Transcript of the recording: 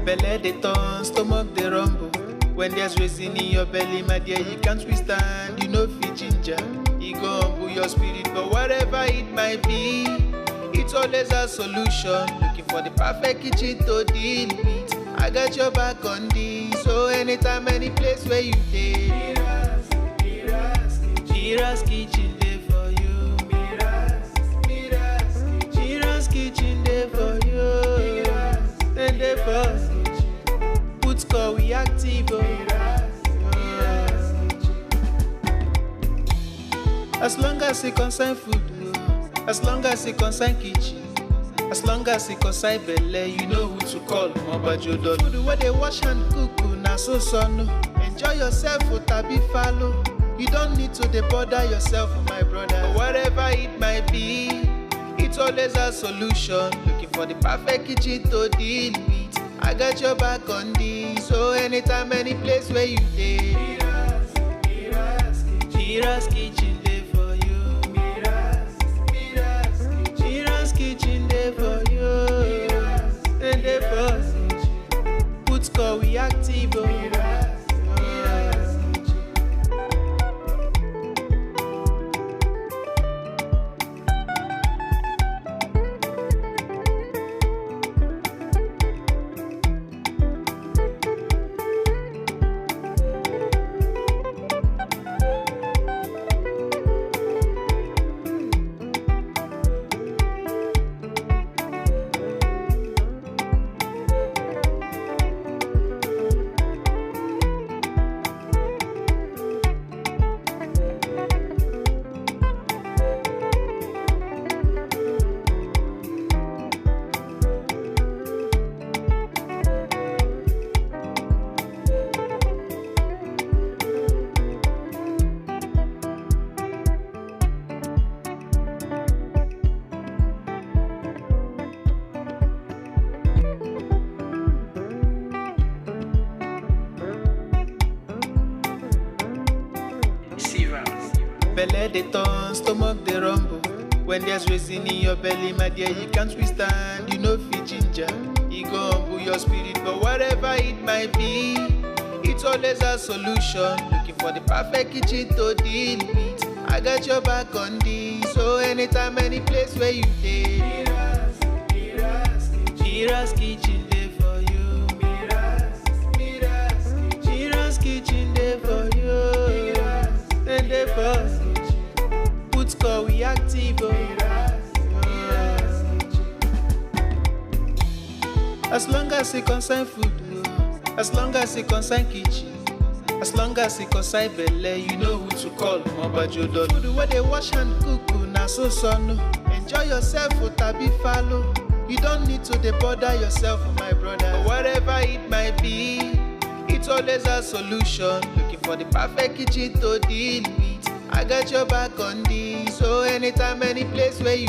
Belle dey turn, stomach dey rumble. When there's reason in your belly, my dear, you can't withstand. You know fit ginger, e go humble your spirit. But whatever it might be, it's always a solution. Looking for the perfect kitchen to deal with. I got your back on this. So anytime, any place where you dey, Mira's kitchen dey for you. Mira's kitchen dey for you. And dey for put call we active. As long as it concern food, as long as it concern kitchen, as long as it concern belle, you know who to call. Mobajodo food where they wash and cook, na so no. Enjoy yourself, tabi follow. You don't need to bother yourself, my brother. But whatever it might be, it's always a solution. Looking for the perfect kitchen to deal with. I got your back on this. So anytime, any place where you dey, Mira's kitchen dey for you. Mira's kitchen dey for you. And dey for put call we active. Belle dey turn, stomach dey rumble. When there's reason in your belly, my dear, you can't withstand. You know fit ginger, e go humble your spirit. But whatever it might be, it's always a solution. Looking for the perfect kitchen to deal with. I got your back on this. So anytime, any place where you dey, Mira's kitchen dey for you. Mira's kitchen dey for you. And dey for put call we active. As long as it concern food, as long as it concern kitchen, as long as it concern belle, you know who to call. Mobajodo food where they wash and cook, na so no. Enjoy yourself, tabi follow. You don't need to bother yourself, my brother. But whatever it might be, it's always a solution. Looking for the perfect kitchen to deal with. I got your back on this. So anytime, any place where you